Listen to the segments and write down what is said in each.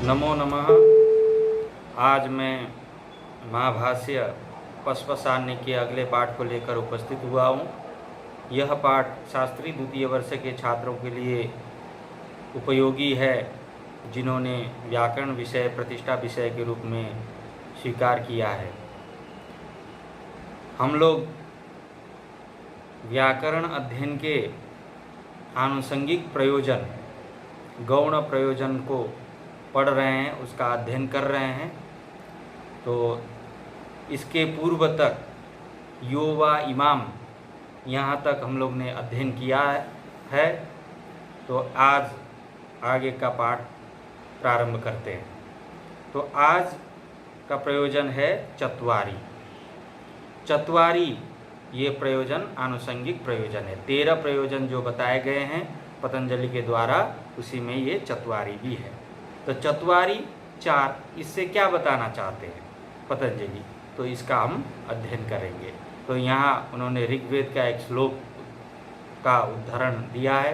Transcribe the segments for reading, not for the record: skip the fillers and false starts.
नमो नमः। आज मैं महाभाष्य पशुपसारण्य के अगले पाठ को लेकर उपस्थित हुआ हूँ। यह पाठ शास्त्री द्वितीय वर्ष के छात्रों के लिए उपयोगी है, जिन्होंने व्याकरण विषय प्रतिष्ठा विषय के रूप में स्वीकार किया है। हम लोग व्याकरण अध्ययन के आनुषंगिक प्रयोजन, गौण प्रयोजन को पढ़ रहे हैं, उसका अध्ययन कर रहे हैं। तो इसके पूर्व तक यो वा इमाम, यहाँ तक हम लोग ने अध्ययन किया है। तो आज आगे का पाठ प्रारंभ करते हैं। तो आज का प्रयोजन है चत्वारी। चत्वारी ये प्रयोजन आनुषंगिक प्रयोजन है। 13 प्रयोजन जो बताए गए हैं पतंजलि के द्वारा, उसी में ये चत्वारी भी है। तो चत्वारी 4, इससे क्या बताना चाहते हैं पतंजलि, तो इसका हम अध्ययन करेंगे। तो यहाँ उन्होंने ऋग्वेद का एक श्लोक का उदाहरण दिया है,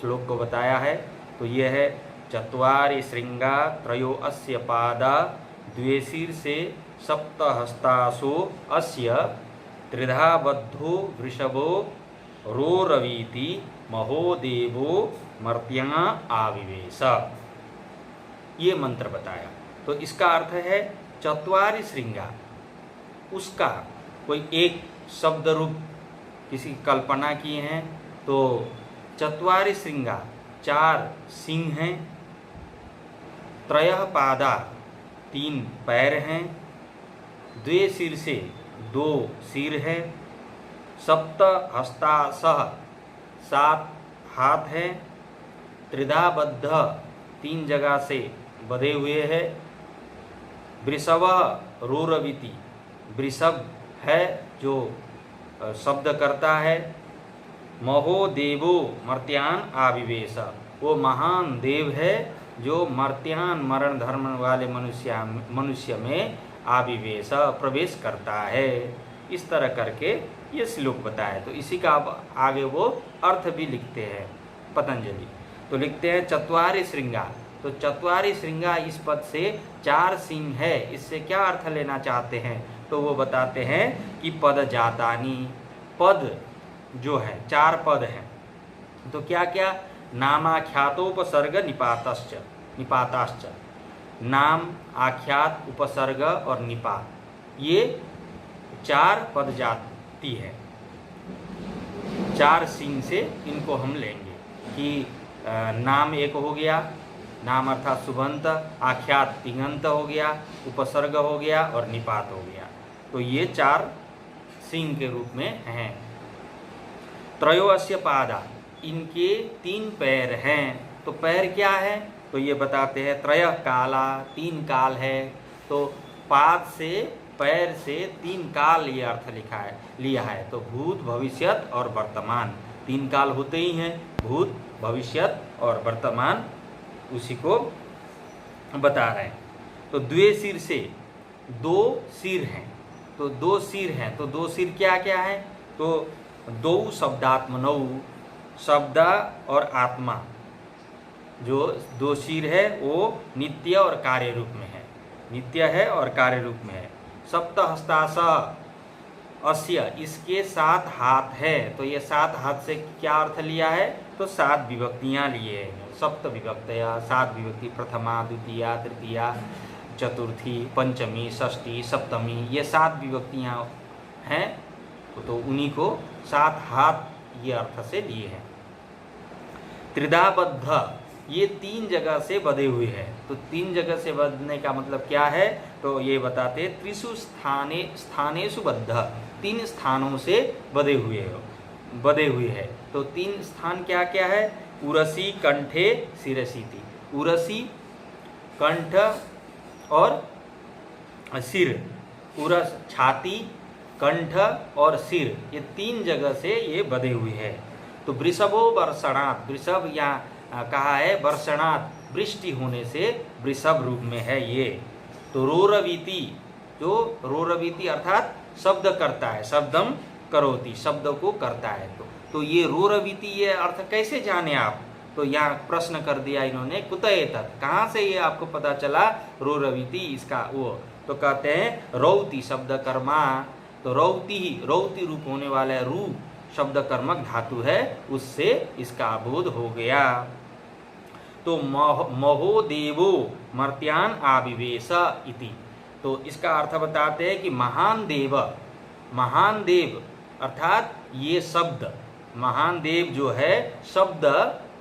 श्लोक को बताया है। तो ये है चत्वारि श्रृंगा त्रयो अस्य पादा द्वे शीर्षे सप्त हस्तासो अस्य त्रिधा बद्धो वृषभो रोरवीति महोदेवो मर्त्या आविवेश। ये मंत्र बताया। तो इसका अर्थ है चत्वारि श्रृंगा, उसका कोई एक शब्द रूप किसी कल्पना की हैं। तो चत्वारि श्रृंगा 4 सिंह हैं, त्रयः पादा 3 पैर हैं, द्वे शीर्षे 2 सिर है, सप्त हस्तासः 7 हाथ हैं, त्रिधा बद्ध 3 जगह से बधे हुए है, वृषभः रोरवीति वृषभ है जो शब्द करता है, महोदेवो मर्त्यान आविवेश, वो महान देव है जो मर्त्यान मरण धर्म वाले मनुष्य में आविवेश प्रवेश करता है। इस तरह करके ये श्लोक बताया। तो इसी का अब आगे वो अर्थ भी लिखते हैं पतंजलि। तो लिखते हैं चत्वारि श्रृंगा। तो चत्वारि श्रृंगा इस पद से 4 सिंह है, इससे क्या अर्थ लेना चाहते हैं? तो वो बताते हैं कि पद जातानी, पद जो है 4 पद हैं। तो क्या क्या? नामाख्यातोपसर्ग निपाताश्च, नाम, आख्यात, उपसर्ग और निपात, ये 4 पद जाति है। 4 सिंह से इनको हम लेंगे कि नाम एक हो गया, नाम अर्थात शुभंत, आख्यात तिङंत हो गया, उपसर्ग हो गया और निपात हो गया। तो ये 4 सिंह के रूप में हैं। त्रयो अस्य पादा, इनके 3 पैर हैं। तो पैर क्या है? तो ये बताते हैं त्रयः काला, 3 काल है। तो पाद से, पैर से 3 काल ये अर्थ लिया है। तो भूत, भविष्यत और वर्तमान, 3 काल होते ही हैं, भूत, भविष्यत और वर्तमान, उसी को बता रहे हैं। तो द्वे शीर से 2 सिर हैं। तो 2 सिर हैं। तो 2 सिर क्या क्या है? तो 2 शब्दात्मनौ, शब्द और आत्मा, जो 2 सिर है वो नित्य और कार्य रूप में है, नित्य है और कार्य रूप में है। सप्त हस्तासः अस्य, इसके 7 हाथ है। तो ये 7 हाथ से क्या अर्थ लिया है? तो 7 विभक्तियाँ लिए हैं, सप्त विभक्तया, 7 विभक्ति, प्रथमा, द्वितीया, तृतीया, चतुर्थी, पंचमी, षष्ठी, सप्तमी, ये 7 विभक्तियाँ हैं। तो उन्हीं को 7 हाथ ये अर्थ से लिए हैं। त्रिधा बद्ध, ये 3 जगह से बधे हुए हैं। तो 3 जगह से बधने का मतलब क्या है? तो ये बताते हैं त्रिषु स्थानेषु बद्ध, 3 स्थानों से बधे हुए हैं। तो 3 स्थान क्या क्या है? उरसी, कंठे, शिरसीति। उरसी, कंठ और सिर, उरस छाती, कंठ और सिर, ये 3 जगह से ये बधे हुए हैं। तो वृषभो वर्षणात्, वृषभ यहाँ कहा है वर्षणात्, वृष्टि होने से वृषभ रूप में है ये। तो रोरवीति, जो रोरवीति अर्थात शब्द करता है, शब्दम करोति, शब्द को करता है। तो ये रोरवीति, ये अर्थ कैसे जाने आप? तो यहाँ प्रश्न कर दिया इन्होंने, कुत एतत्, कहाँ से ये आपको पता चला रुरविति इसका वो। तो कहते हैं रौति शब्द कर्मा, तो रौति रूप होने वाला रू शब्द कर्मक धातु है, उससे इसका बोध हो गया। तो महोदेवो मर्त्यान आविवेश इति, तो इसका अर्थ बताते हैं कि महान देव अर्थात ये शब्द, महान देव जो है शब्द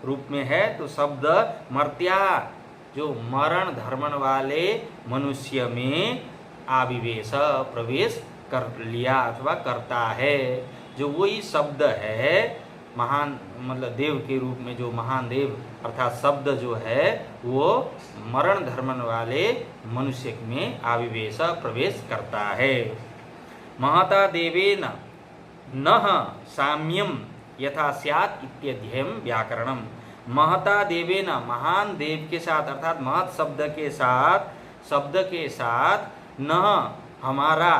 रूप में है, तो शब्द मर्त्या जो मरण धर्मण वाले मनुष्य में आविवेश प्रवेश कर लिया अथवा करता है। जो वही शब्द है महान, मतलब देव के रूप में जो महान देव अर्थात शब्द जो है वो मरण धर्मण वाले मनुष्य में आविवेश प्रवेश करता है। महता देवेन नः साम्यम यथा स्यात् इत्यध्ययम व्याकरणम। महता देवेन, महान देव के साथ अर्थात महत शब्द के साथ न हमारा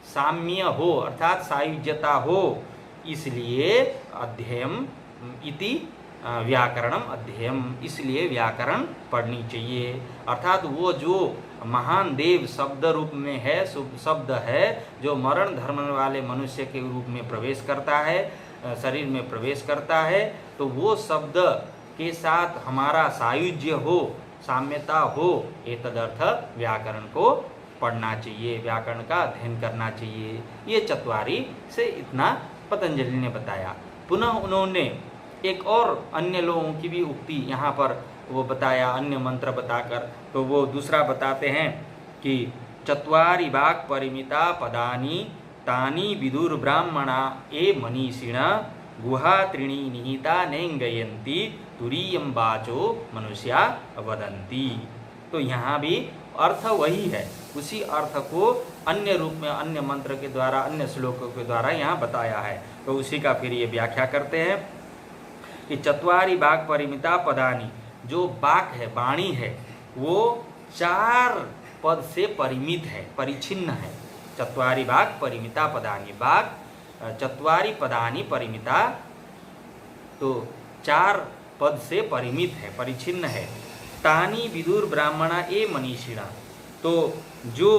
साम्य हो अर्थात सायुज्यता हो, इसलिए अध्ययम इति व्याकरणम अध्ययम, इसलिए व्याकरण पढ़नी चाहिए। अर्थात वो जो महान देव शब्द रूप में है, शब्द है जो मरण धर्म वाले मनुष्य के रूप में प्रवेश करता है, शरीर में प्रवेश करता है, तो वो शब्द के साथ हमारा सायुज्य हो, साम्यता हो, ये तदर्थ व्याकरण को पढ़ना चाहिए, व्याकरण का अध्ययन करना चाहिए। ये चत्वारी से इतना पतंजलि ने बताया। पुनः उन्होंने एक और अन्य लोगों की भी उक्ति यहाँ पर वो बताया, अन्य मंत्र बताकर। तो वो दूसरा बताते हैं कि चत्वारि वाक् परिमिता पदानि तानि विदुर ब्राह्मणा ए मनीषिणा गुहा त्रीणि निहिता नेंगयन्ति तुरीयं वाचो मनुष्या वदन्ति। तो यहाँ भी अर्थ वही है, उसी अर्थ को अन्य रूप में अन्य मंत्र के द्वारा, अन्य श्लोकों के द्वारा यहाँ बताया है। तो उसी का फिर ये व्याख्या करते हैं कि चत्वारि वाक् परिमिता पदानि, जो वाक् है, वाणी है, वो 4 पद से परिमित है, परिच्छिन्न है। चत्वारि वाक् परिमिता पदानि, वाक् चत्वारि पदानि परिमिता, तो 4 पद से परिमित है, परिच्छिन्न है। तानि विदुर ब्राह्मणा ए मनीषिणा, तो जो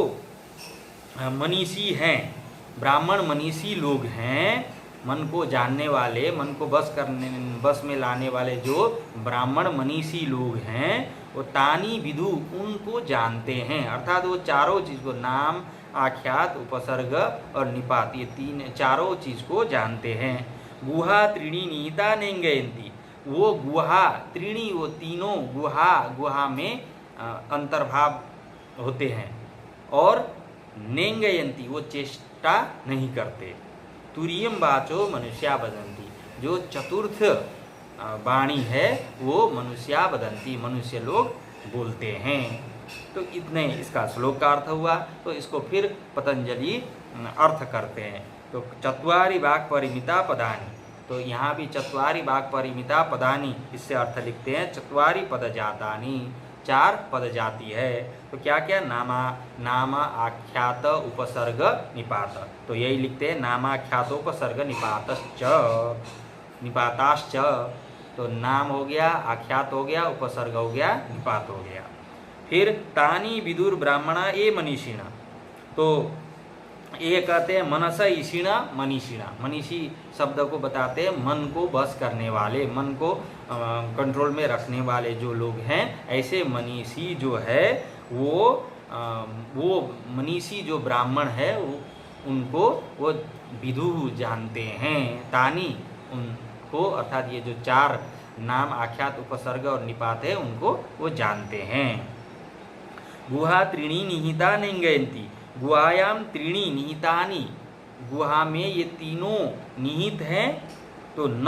मनीषी हैं, ब्राह्मण मनीषी लोग हैं, मन को जानने वाले, मन को बस में लाने वाले जो ब्राह्मण मनीषी लोग हैं, वो तानी विदु, उनको जानते हैं। अर्थात वो चारों चीज़ को, नाम, आख्यात, उपसर्ग और निपात, ये चारों चीज़ को जानते हैं। गुहा त्रीणी निहिता नेंगयन्ति, वो गुहा त्रीणी, वो तीनों गुहा में अंतर्भाव होते हैं, और नेंगयन्ति, वो चेष्टा नहीं करते। तुरीयम वाचो मनुष्या वदन्ति, जो चतुर्थ वाणी है वो मनुष्या वदन्ति, मनुष्य लोग बोलते हैं। तो इतने इसका श्लोक का अर्थ हुआ। तो इसको फिर पतंजलि अर्थ करते हैं। तो चत्वारि वाक् परिमिता पदानि, तो यहाँ भी चत्वारि वाक् परिमिता पदानि, इससे अर्थ लिखते हैं चत्वारि पद जातानि, 4 पद जाती है। तो क्या क्या, नाम आख्यात उपसर्ग निपात, तो यही लिखते हैं नामाख्यात उपसर्ग निपाताश्च। तो नाम हो गया, आख्यात हो गया, उपसर्ग हो गया, निपात हो गया। फिर तानी विदुर ब्राह्मणा ए मनीषिणा, तो ये कहते हैं मनस ईषिणा मनीषिणा, मनीषी शब्द को बताते हैं मन को बस करने वाले, मन को कंट्रोल में रखने वाले जो लोग हैं, ऐसे मनीषी जो है वो मनीषी जो ब्राह्मण है उनको वो विदु जानते हैं। तानी, उनको अर्थात ये जो 4 नाम, आख्यात, उपसर्ग और निपात है, उनको वो जानते हैं। गुहा त्रीणी निहिता नेंगयन्ति, गुहायाम त्रीणी निहितानि, गुहा में ये तीनों निहित हैं, तो न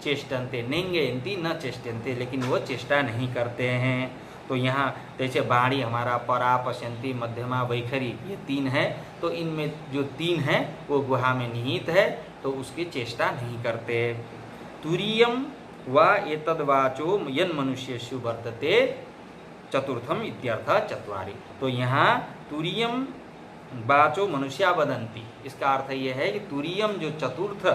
चेष्टन्ते, नेंगयन्ति न चेष्टन्ते, लेकिन वो चेष्टा नहीं करते हैं। तो यहाँ जैसे बाणी हमारा परा, पश्यन्ति, मध्यमा, वैखरी, ये 3 है, तो इनमें जो 3 है वो गुहा में निहित है, तो उसकी चेष्टा नहीं करते। तुरीयम व एतद्वाचो यन मनुष्येषु वर्तते चतुर्थम इत्यर्थ चत्वारि। तो यहाँ तुरीयम वाचो मनुष्या वदन्ति, इसका अर्थ ये है कि तुरीयम जो चतुर्थ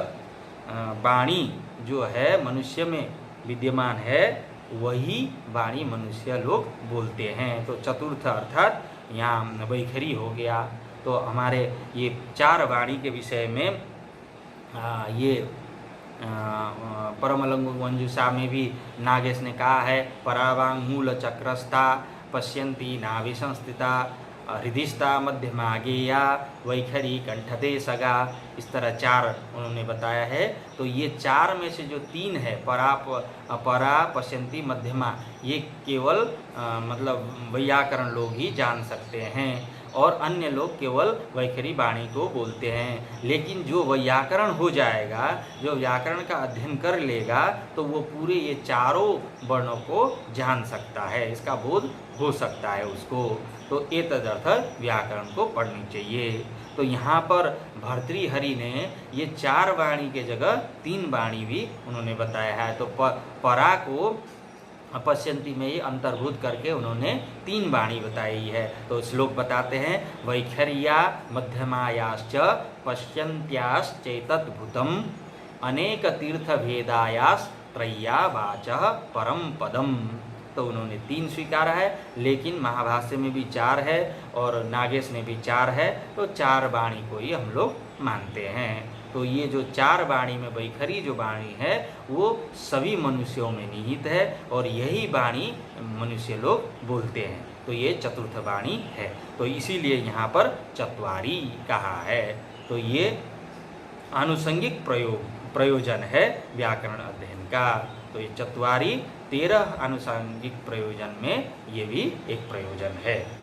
वाणी जो है मनुष्य में विद्यमान है वही वाणी मनुष्य लोग बोलते हैं। तो चतुर्थ अर्थात यहाँ वैखरी हो गया। तो हमारे ये 4 वाणी के विषय में ये परमलंगु मंजूषा में भी नागेश ने कहा है, परावांग मूल चक्रस्था पश्यन्ति नाभि संस्थिता हृदिस्था मध्यमा गेया वैखरी कंठते सगा। इस तरह 4 उन्होंने बताया है। तो ये 4 में से जो 3 है, परा पश्यन्ति मध्यमा, ये केवल मतलब वैयाकरण लोग ही जान सकते हैं और अन्य लोग केवल वैखरी वाणी को बोलते हैं। लेकिन जो व्याकरण हो जाएगा, जो व्याकरण का अध्ययन कर लेगा, तो वो पूरे ये 4 वर्णों को जान सकता है, इसका बोध हो सकता है उसको। तो एतदर्थ व्याकरण को पढ़नी चाहिए। तो यहाँ पर भर्तृहरि ने ये 4 वाणी के जगह 3 वाणी भी उन्होंने बताया है। तो परा को पश्यन्ति में ही अंतर्भूत करके उन्होंने 3 वाणी बताई है। तो श्लोक बताते हैं, वैखर्या मध्यमायाश्च पश्यन्त्याश्चैतद्भुतम् अनेक तीर्थ भेदायास त्रय्या वाचः परम पदम। तो उन्होंने 3 स्वीकारा है, लेकिन महाभाष्य में भी 4 है और नागेश ने भी 4 है। तो 4 वाणी को ही हम लोग मानते हैं। तो ये जो 4 वाणी में वैखरी जो वाणी है वो सभी मनुष्यों में निहित है और यही वाणी मनुष्य लोग बोलते हैं। तो ये चतुर्थ वाणी है। तो इसीलिए यहाँ पर चत्वारी कहा है। तो ये आनुषंगिक प्रयोजन है व्याकरण अध्ययन का। तो ये चत्वारी 13 आनुषंगिक प्रयोजन में ये भी एक प्रयोजन है।